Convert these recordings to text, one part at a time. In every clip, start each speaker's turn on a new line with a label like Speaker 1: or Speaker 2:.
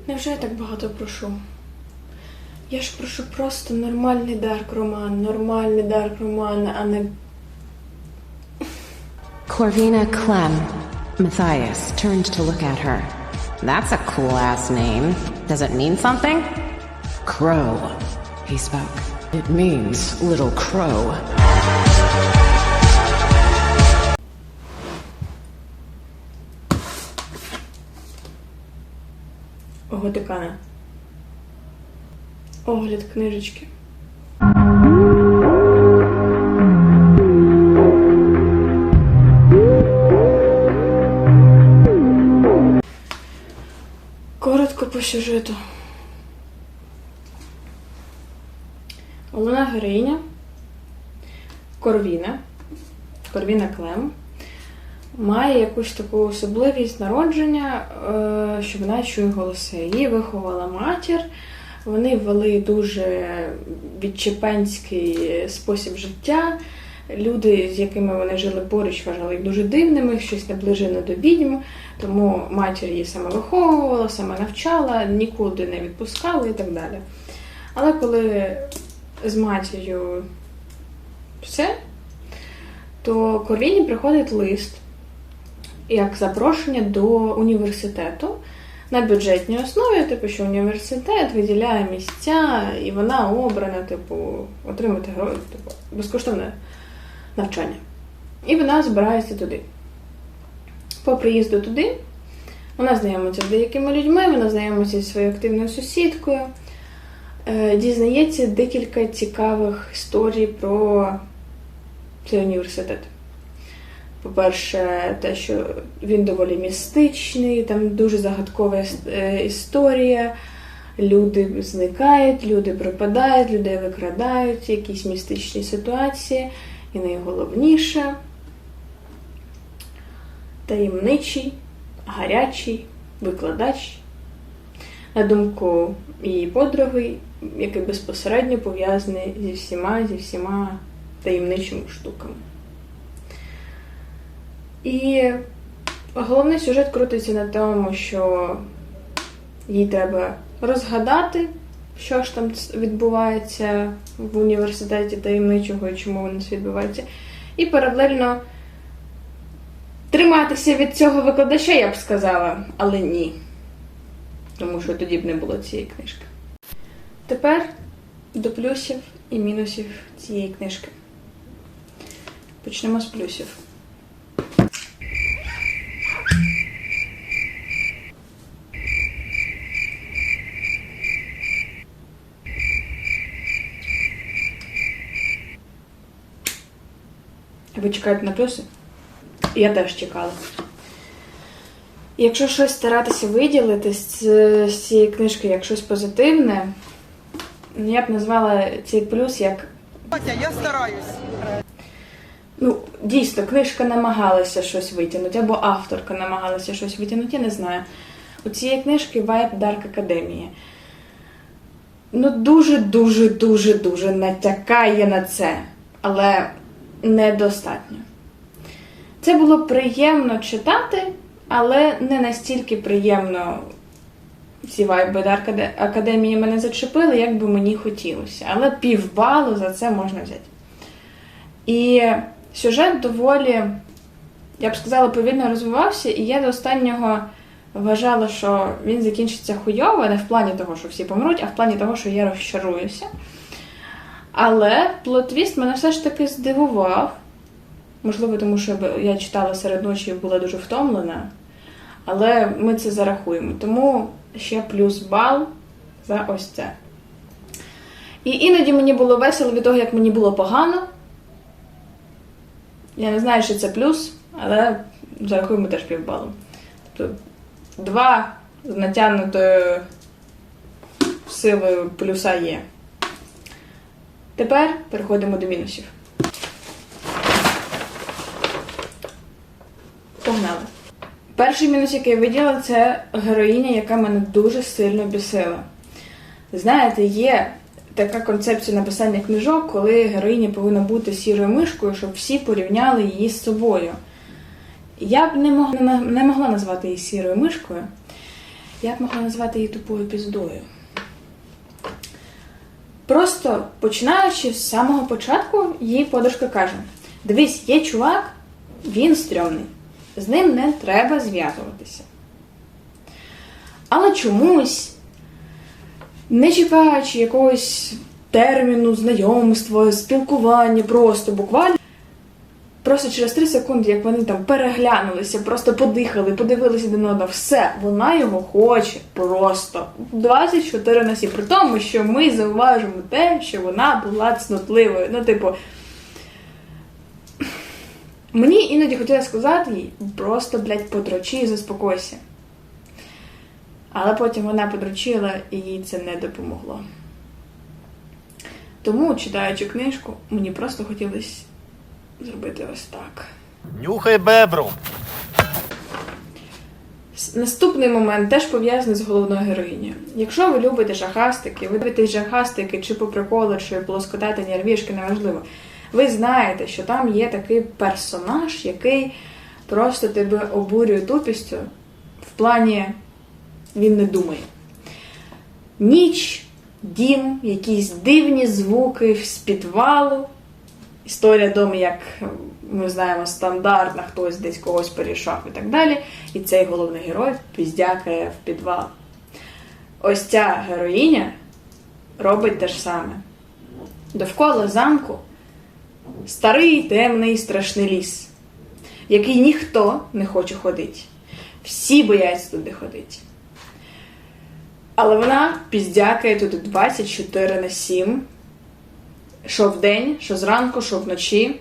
Speaker 1: Невже я так багато прошу? Я ж прошу просто нормальний дарк роман, а не...
Speaker 2: Corvina Clem. Matthias turned to look at her. That's a cool-ass name. Does it mean something? Crow, he spoke. It means little crow.
Speaker 1: Готикана. Огляд книжечки. Коротко по сюжету. Головна героїня Корвіна Клем має якусь таку особливість народження, що вона чує голоси. Її виховала матір, вони вели дуже відчепенський спосіб життя. Люди, з якими вони жили поруч, вважали їх дуже дивними, щось наближене до відьм, тому матір її саме виховувала, саме навчала, нікуди не відпускала і так далі. Але коли з матір'ю все, то Корвіні приходить лист як запрошення до університету на бюджетній основі, типу, що університет виділяє місця, і вона обрана, типу, отримати безкоштовне навчання. І вона збирається туди. По приїзду туди вона знайомиться з деякими людьми, вона знайомиться зі своєю активною сусідкою, дізнається декілька цікавих історій про цей університет. По-перше, те, що він доволі містичний, там дуже загадкова історія, люди зникають, люди пропадають, людей викрадають, якісь містичні ситуації. І найголовніше – таємничий, гарячий викладач, на думку її подруги, який безпосередньо пов'язаний зі всіма таємничими штуками. І головний сюжет крутиться на тому, що їй треба розгадати, що ж там відбувається в університеті таємничого і чому воно відбувається. І паралельно триматися від цього викладача, я б сказала, але ні. Тому що тоді б не було цієї книжки. Тепер до плюсів і мінусів цієї книжки. Почнемо з плюсів. Ви чекаєте на плюси? Я теж чекала. Якщо щось старатися виділити з цієї книжки як щось позитивне, я б назвала цей плюс як...
Speaker 3: Я стараюсь.
Speaker 1: Ну, дійсно, книжка намагалася щось витягнути, або авторка намагалася щось витягнути, я не знаю. У цієї книжки вайб Дарк Академії. Ну, дуже натякає на це, але недостатньо. Це було приємно читати, але не настільки приємно ці вайби Дарк Академії мене зачепили, як би мені хотілося. Але півбалу за це можна взяти. І сюжет доволі, я б сказала, повільно розвивався, і я до останнього вважала, що він закінчиться хуйово, не в плані того, що всі помруть, а в плані того, що я розчаруюся. Але плот-твіст мене все ж таки здивував. Можливо, тому що я читала серед ночі і була дуже втомлена. Але ми це зарахуємо. Тому ще плюс бал за ось це. І іноді мені було весело від того, як мені було погано. Я не знаю, чи це плюс, але зарахуємо теж півбалу. Тобто 2 з натягнутою силою плюса є. Тепер переходимо до мінусів. Погнали. Перший мінус, який я виділа, це героїня, яка мене дуже сильно бісила. Знаєте, є така концепція написання книжок, коли героїня повинна бути сірою мишкою, щоб всі порівняли її з собою. Я б не могла назвати її сірою мишкою. Я б могла назвати її тупою піздою. Просто, починаючи з самого початку, її подружка каже: дивись, є чувак, він стрьомний, з ним не треба зв'язуватися. Але чомусь, не чекаючи якогось терміну, знайомства, спілкування, просто буквально, просто через 3 секунди, як вони там переглянулися, просто подихали, подивилися один на одного, все, вона його хоче просто 24/7. При тому, що ми зауважимо те, що вона була цнотливою. Ну, типу, мені іноді хотілося сказати їй: просто, блядь, подрочи і заспокойся. Але потім вона подрочила, і їй це не допомогло. Тому, читаючи книжку, мені просто хотілося зробити ось так.
Speaker 3: Нюхай бебру.
Speaker 1: Наступний момент теж пов'язаний з головною героїнею. Якщо ви любите жахастики, ви дивитесь жахастики чи по приколу, чи плоскотати нервішки, неважливо, ви знаєте, що там є такий персонаж, який просто тебе обурює тупістю, в плані він не думає. Ніч, дім, якісь дивні звуки з підвалу. Історія дому, як ми знаємо, стандартна, хтось десь когось порішав і так далі. І цей головний герой піздякає в підвал. Ось ця героїня робить те ж саме. Довкола замку старий, темний, страшний ліс, в який ніхто не хоче ходити. Всі бояться туди ходити. Але вона піздякає туди 24/7. Що вдень, що зранку, що вночі.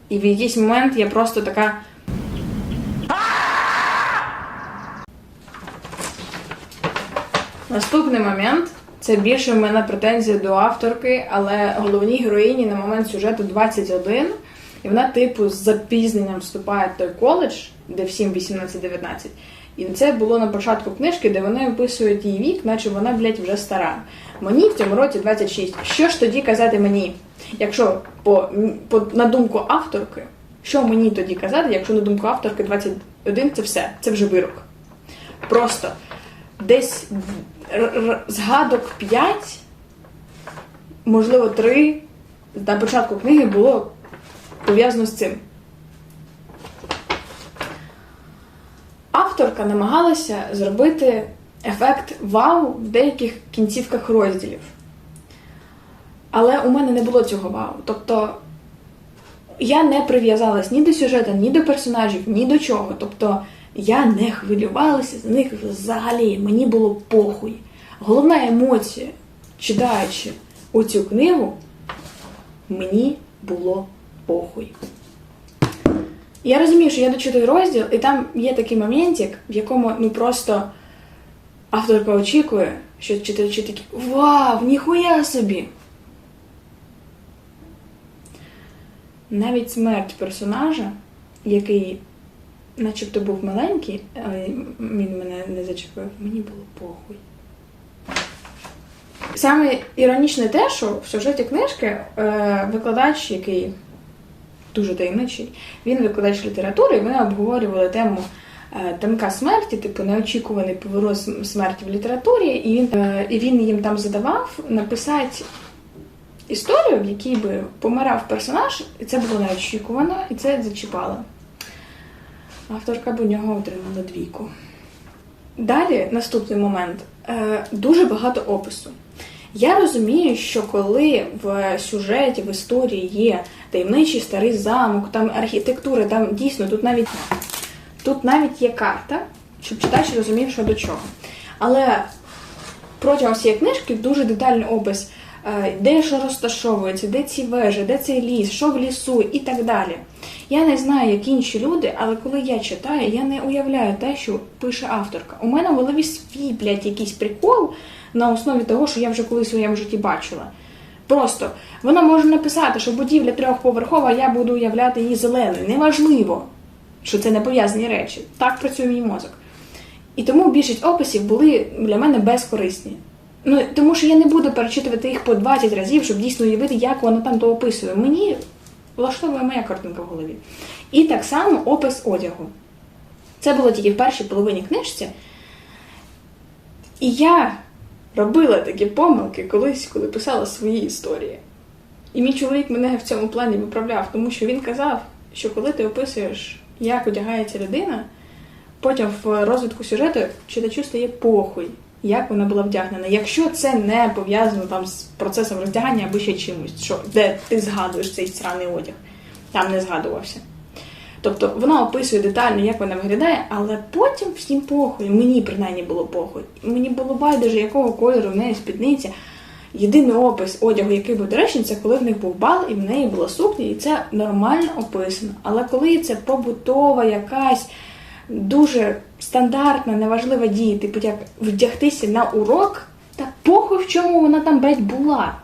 Speaker 1: І в якийсь момент я просто така... Наступний момент, це більше в мене претензія до авторки, але головній героїні на момент сюжету 21, і вона типу з запізненням вступає в той коледж, де всім 18-19. І це було на початку книжки, де вони описують її вік, наче вона, блядь, вже стара. Мені в цьому році 26. Що ж тоді казати мені? Якщо на думку авторки, що мені тоді казати, якщо на думку авторки 21 це все, це вже вирок. Просто десь згадок 5, можливо 3, на початку книги було пов'язано з цим. Авторка намагалася зробити ефект вау в деяких кінцівках розділів. Але у мене не було цього вау. Тобто, я не прив'язалась ні до сюжету, ні до персонажів, ні до чого. Тобто, я не хвилювалася за них взагалі. Мені було похуй. Головна емоція, читаючи оцю книгу, мені було похуй. Я розумію, що я дочитую розділ, і там є такий моментик, в якому просто авторка очікує, що читачі такі: вау, ніхуя собі! Навіть смерть персонажа, який начебто був маленький, але він мене не зачепив, мені було похуй. Саме іронічне те, що в сюжеті книжки викладач, який дуже таємничий, він викладач літератури, і вони обговорювали тему тонка смерті, типу неочікуваний поворот смерті в літературі, і він їм там задавав написати історію, в якій би помирав персонаж, і це було неочікувано, і це зачіпало. Авторка б у нього отримала 2. Далі, наступний момент. Дуже багато опису. Я розумію, що коли в сюжеті, в історії є таємничий старий замок, там архітектура, там дійсно, тут навіть є карта, щоб читач розумів, що до чого. Але протягом всієї книжки дуже детальний опис, де що розташовується, де ці вежі, де цей ліс, що в лісу і так далі. Я не знаю, як інші люди, але коли я читаю, я не уявляю те, що пише авторка. У мене в голові свій, блядь, якийсь прикол на основі того, що я вже колись у своєму житті бачила. Просто вона може написати, що будівля 3-поверхова, я буду уявляти її зеленою. Неважливо, що це не пов'язані речі. Так працює мій мозок. І тому більшість описів були для мене безкорисні. Тому що я не буду перечитувати їх по 20 разів, щоб дійсно уявити, як вона там то описує. Мені влаштовує моя картинка в голові. І так само опис одягу. Це було тільки в першій половині книжці. І я робила такі помилки колись, коли писала свої історії. І мій чоловік мене в цьому плані виправляв, тому що він казав, що коли ти описуєш, як одягається людина, потім в розвитку сюжету читачу стає похуй, як вона була вдягнена. Якщо це не пов'язано там з процесом роздягання або ще чимось, що, де ти згадуєш цей сраний одяг. Там не згадувався. Тобто вона описує детально, як вона виглядає, але потім всім похуй. Мені принаймні було похуй. Мені було байдуже, якого кольору в неї спідниця. Єдиний опис одягу, який був доречний, це коли в них був бал і в неї була сукня, і це нормально описано. Але коли це побутова якась дуже стандартна, неважлива дія, типу як вдягтися на урок, та похуй в чому вона там, блядь, була.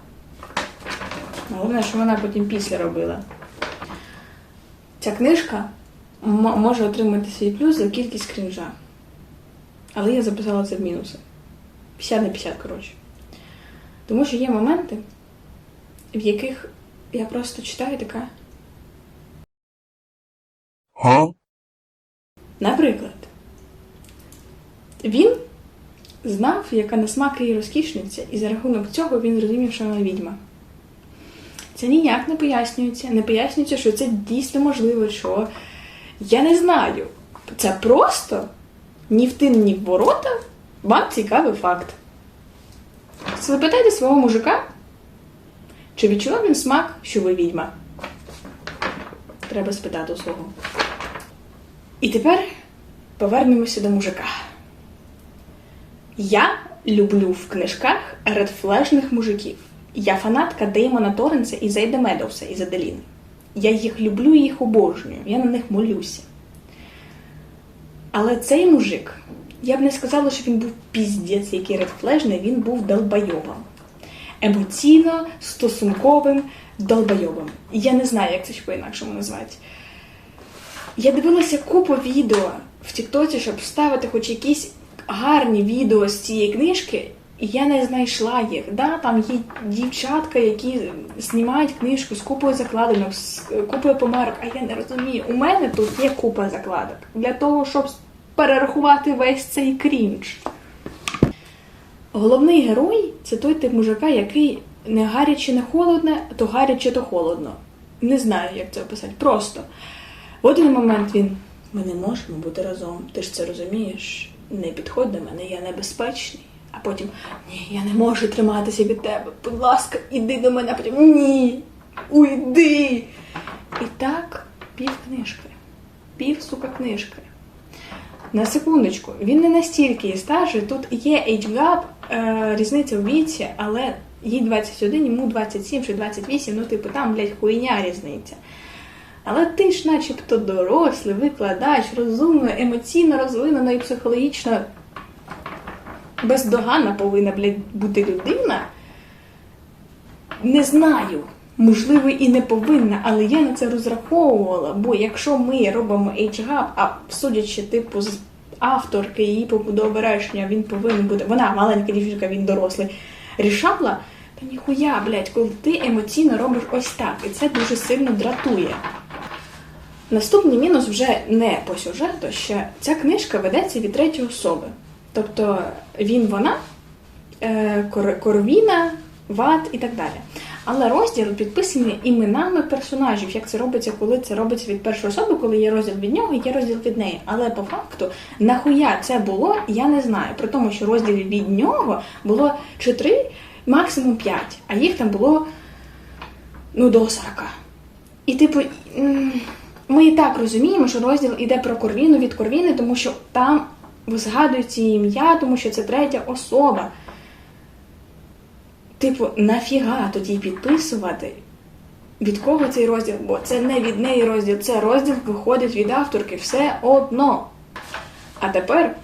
Speaker 1: Головне, що вона потім після робила. Ця книжка може отримати свій плюс за кількість крінжа. Але я записала це в мінуси. 50 на 50, коротше. Тому що є моменти, в яких я просто читаю така. Наприклад, він знав, яка на смак її розкішниця, і за рахунок цього він зрозумів, що вона відьма. Це ніяк не пояснюється. Не пояснюється, що це дійсно можливо, що я не знаю. Це просто ні в тин, ні в ворота вам цікавий факт. Запитайте свого мужика, чи відчував він смак, що ви відьма. Треба спитати у свого. І тепер повернемося до мужика. Я люблю в книжках редфлежних мужиків. Я фанатка Деймона Торренса і Зейда Медоуса із Аделіни. Я їх люблю і їх обожнюю. Я на них молюся. Але цей мужик, я б не сказала, що він був піздець, який редфлежний, він був долбойобом. Емоційно, стосунковим долбойобом. Я не знаю, як це ще по-інакшому назвати. Я дивилася купу відео в Тіктоці, щоб вставити хоч якісь гарні відео з цієї книжки, і я не знайшла їх. Да, там є дівчатка, які знімають книжку з купою закладинок, з купою помарок, а я не розумію. У мене тут є купа закладок для того, щоб перерахувати весь цей крінж. Головний герой – це той тип мужика, який не гаряче, не холодне, то гаряче, то холодно. Не знаю, як це описати. Просто. В один момент він: ми не можемо бути разом, ти ж це розумієш? Не підходь до мене, я небезпечний. А потім: ні, я не можу триматися від тебе, будь ласка, іди до мене. А потім: ні, уйди. І так пів книжки. Сука, книжки. На секундочку, він не настільки є старший, тут є age gap, різниця в віці, але їй 21, йому 27 чи 28, ну типу там, блядь, хуйня різниця. Але ти ж начебто дорослий, викладач, розумно, емоційно розвинена і психологічно бездоганна повинна, блядь, бути людина. Не знаю, можливо і не повинна, але я на це розраховувала, бо якщо ми робимо age gap, а судячи типу з авторки, її побудови речення, він повинен бути, вона маленька дівчинка, він дорослий, рішала, та ніхуя, блядь, коли ти емоційно робиш ось так, і це дуже сильно дратує. Наступний мінус вже не по сюжету, що ця книжка ведеться від третьої особи. Тобто він, вона, Корвіна, Ват і так далі. Але розділ підписаний іменами персонажів, як це робиться, коли це робиться від першої особи, коли є розділ від нього і є розділ від неї. Але по факту, нахуя це було, я не знаю. При тому, що розділів від нього було 4, максимум 5, а їх там було, до 40. І типу, ми і так розуміємо, що розділ іде про Корвіну від Корвіни, тому що там згадується її ім'я, тому що це третя особа. Типу, нафіга тоді підписувати, від кого цей розділ? Бо це не від неї розділ, це розділ виходить від авторки, все одно. А тепер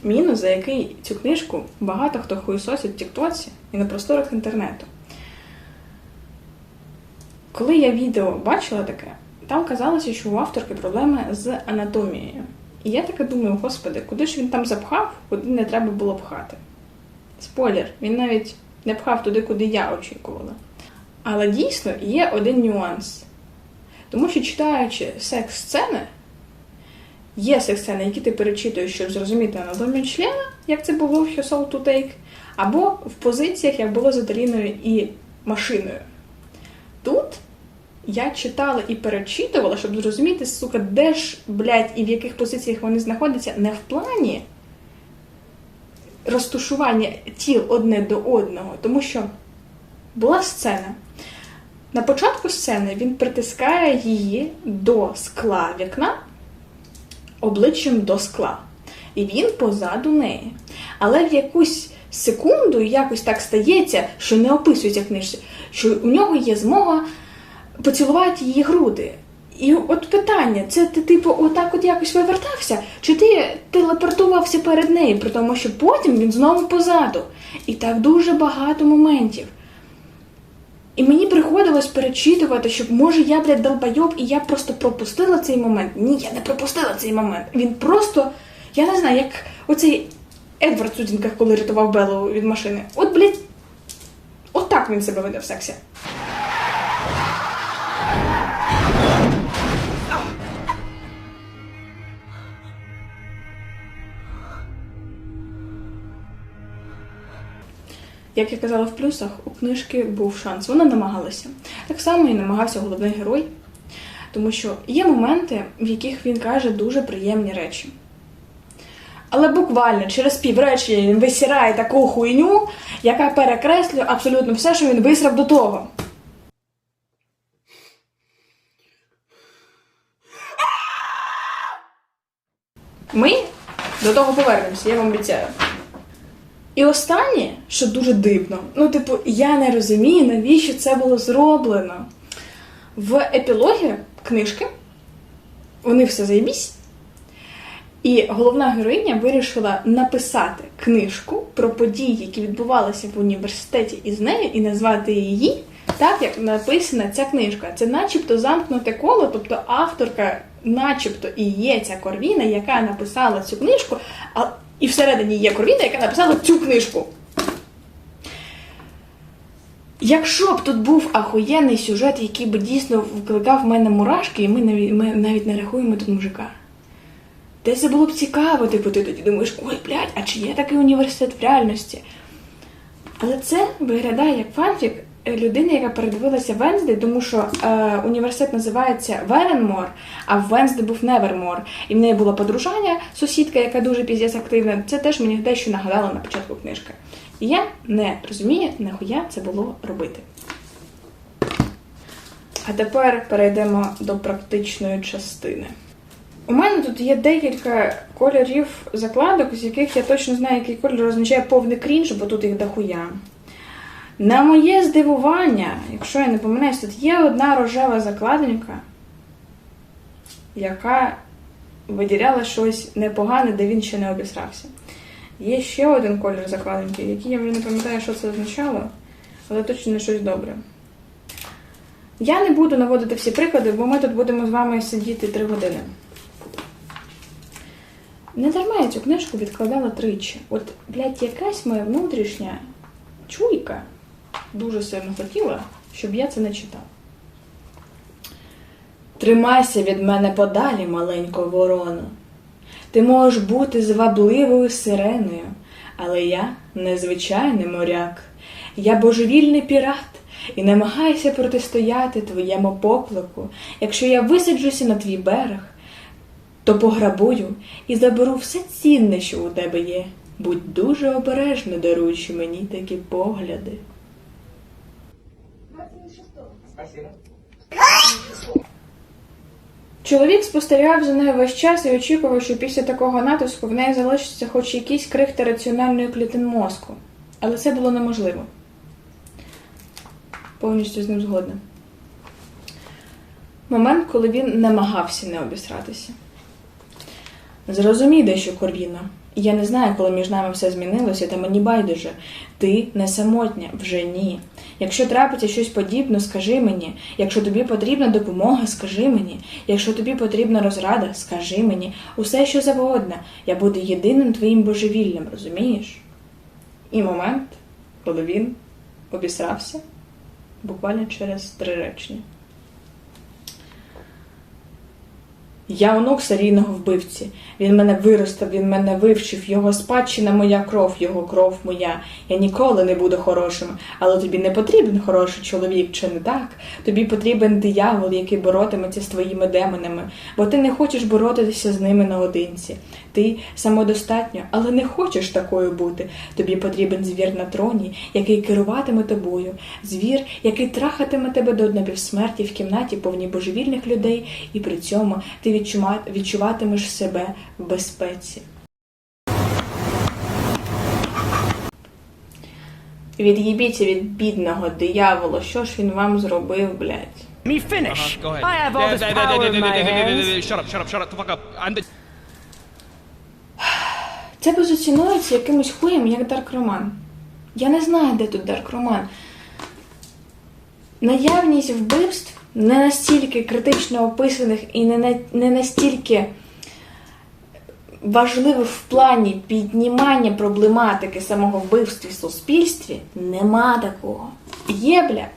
Speaker 1: мінус, за який цю книжку багато хто хуйсосить в тіктоці і на просторах інтернету. Коли я відео бачила таке, там казалося, що у авторки проблеми з анатомією. І я таке думаю: господи, куди ж він там запхав, куди не треба було пхати? Спойлер, він навіть не пхав туди, куди я очікувала. Але дійсно є один нюанс. Тому що, читаючи секс-сцени, Є секс-сцени, які ти перечитуєш, щоб зрозуміти анатомію члена, як це було в «Your Soul to Take», або в позиціях, як було з Аделіною і машиною. Тут я читала і перечитувала, щоб зрозуміти, сука, де ж, блядь, і в яких позиціях вони знаходяться, не в плані розташування тіл одне до одного, тому що була сцена. На початку сцени він притискає її до скла вікна, обличчям до скла. І він позаду неї. Але в якусь секунду якось так стається, що не описується в книжці, що у нього є змога поцілувати її груди. І от питання, це ти, типу, отак от якось вивертався? Чи ти телепортувався перед нею, при тому, що потім він знову позаду? І так дуже багато моментів. І мені приходилось перечитувати, що, може, я, блядь, долбойоб, і я просто пропустила цей момент. Ні, я не пропустила цей момент. Він просто, я не знаю, як оцей Едвард в «Сутінках», коли рятував Беллу від машини. От, блядь, от так він себе веде в сексі. Як я казала в плюсах, у книжки був шанс. Вона намагалася. Так само і намагався головний герой. Тому що є моменти, в яких він каже дуже приємні речі. Але буквально через півречення він висирає таку хуйню, яка перекреслює абсолютно все, що він висрав до того. Ми до того повернемося, я вам обіцяю. І останнє, що дуже дивно, я не розумію, навіщо це було зроблено. В епілогі книжки, вони все заєбісь, і головна героїня вирішила написати книжку про події, які відбувалися в університеті із нею, і назвати її так, як написана ця книжка. Це начебто замкнуте коло, тобто авторка начебто і є ця Корвіна, яка написала цю книжку, і всередині є Корвіна, яка написала цю книжку. Якщо б тут був ахуєнний сюжет, який би дійсно викликав в мене мурашки, і ми навіть не рахуємо тут мужика. Десь це було б цікаво, ти тоді думаєш, ой, блядь, а чи є такий університет в реальності? Але це виглядає як фанфік людини, яка передивилася Венсдей, тому що університет називається Веренмор, а в Венсдей був Невермор. І в неї була подружання, сусідка, яка дуже піздець активна. Це теж мені дещо нагадало на початку книжки. І я не розумію, нахуя це було робити. А тепер перейдемо до практичної частини. У мене тут є декілька кольорів закладок, з яких я точно знаю, який кольор означає повний крінж, бо тут їх дохуя. На моє здивування, якщо я не помиляюсь, тут є одна рожева закладинка, яка виділяла щось непогане, де він ще не обісрався. Є ще один кольор закладинки, який я вже не пам'ятаю, що це означало, але точно не щось добре. Я не буду наводити всі приклади, бо ми тут будемо з вами сидіти 3 години. Не дарма я цю книжку відкладала тричі. От, блядь, якась моя внутрішня чуйка дуже сильно хотіла, щоб я це не читала. Тримайся від мене подалі, маленька ворона. Ти можеш бути звабливою сиреною, але я незвичайний моряк. Я божевільний пірат і намагаюся протистояти твоєму поклику. Якщо я висаджуся на твій берег, то пограбую і заберу все цінне, що у тебе є. Будь дуже обережно, даруючи мені такі погляди. Чоловік спостерігав за нею весь час і очікував, що після такого натиску в неї залишиться хоч якийсь крихта раціональної клітин мозку. Але це було неможливо. Повністю з ним згодна. Момент, коли він намагався не обісратися. Зрозумій дещо, Корвіно. Я не знаю, коли між нами все змінилося, та мені байдуже. Ти не самотня, вже ні. Якщо трапиться щось подібне, скажи мені. Якщо тобі потрібна допомога, скажи мені. Якщо тобі потрібна розрада, скажи мені. Усе, що завгодно. Я буду єдиним твоїм божевіллям, розумієш? І момент, коли він обісрався, буквально через 3 речення. Я онук серійного вбивці. Він мене виростив, він мене вивчив, його спадщина моя кров, його кров моя. Я ніколи не буду хорошим. Але тобі не потрібен хороший чоловік, чи не так? Тобі потрібен диявол, який боротиметься з твоїми демонами, бо ти не хочеш боротися з ними наодинці. Ти самодостатньо, але не хочеш такою бути. Тобі потрібен звір на троні, який керуватиме тобою. Звір, який трахатиме тебе до напівсмерті в кімнаті повній божевільних людей, і при цьому ти відчуватимеш себе в безпеці. Від'їбіться від бідного диявола, що ж він вам зробив, блядь?
Speaker 3: Me finish.
Speaker 4: Go ahead.
Speaker 3: I have all this power in my hands.
Speaker 4: Shut up the fuck up. I'm the...
Speaker 1: Це позиціонується якимось хуєм, як Дарк Роман. Я не знаю, де тут Дарк Роман. Наявність вбивств не настільки критично описаних і не настільки важливих в плані піднімання проблематики самого вбивства в суспільстві, нема такого. Є, бля,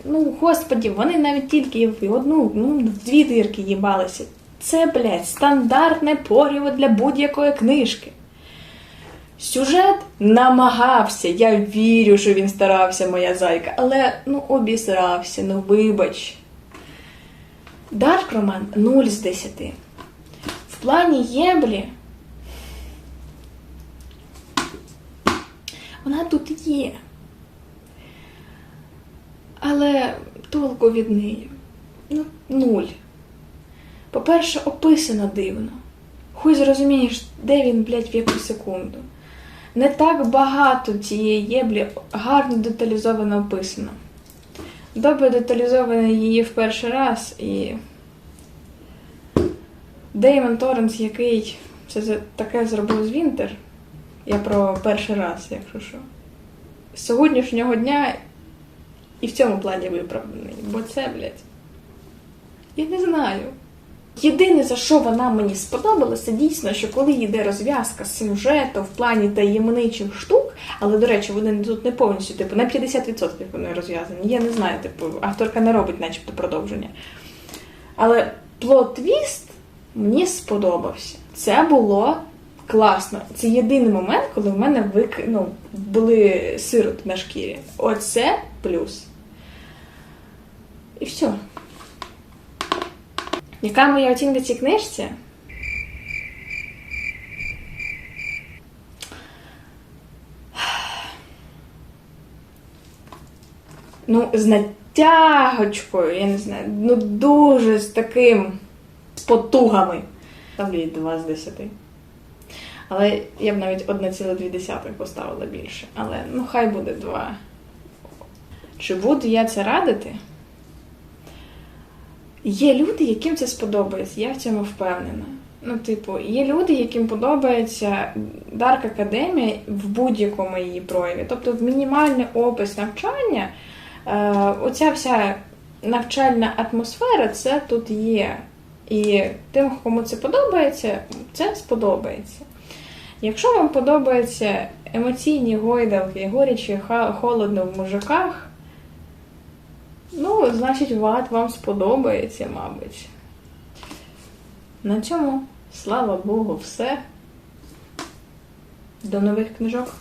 Speaker 1: господі, вони навіть тільки в одну, в дві дирки їбалися. Це, блядь, стандартне поріво для будь-якої книжки. Сюжет намагався, я вірю, що він старався, моя зайка, але, обісрався, вибач. Дарк Роман 0 з 10. В плані єблі вона тут є. Але толку від неї 0. По-перше, описано дивно. Хуй зрозумієш, де він, блядь, в яку секунду. Не так багато цієї єблі гарно деталізовано описано. Добре деталізовано її в перший раз, і Деймон Торренс, який це таке зробив з Вінтер, я про перший раз, якщо що, з сьогоднішнього дня і в цьому плані виправданий, бо це, блядь, я не знаю. Єдине, за що вона мені сподобалася, дійсно, що коли йде розв'язка сюжету в плані таємничих штук, але, до речі, вони тут не повністю, на 50% вони розв'язані. Я не знаю, авторка не робить начебто продовження. Але плот-твіст мені сподобався. Це було класно. Це єдиний момент, коли в мене були сироти на шкірі. Оце плюс. І все. Яка моя оцінка цій книжці? З натягочкою, я не знаю, дуже з таким, з потугами. Ставлю їй 2 з 10. Але я б навіть 1,2 поставила більше. Але, хай буде 2. Чи буду я це радити? Є люди, яким це сподобається, я в цьому впевнена. Є люди, яким подобається Dark Academia в будь-якому її прояві. Тобто в мінімальний опис навчання, оця вся навчальна атмосфера, це тут є. І тим, кому це подобається, це сподобається. Якщо вам подобаються емоційні гойдалки, горячі, холодно в мужиках, значить, вам сподобається, мабуть. На цьому, слава Богу, все. До нових книжок.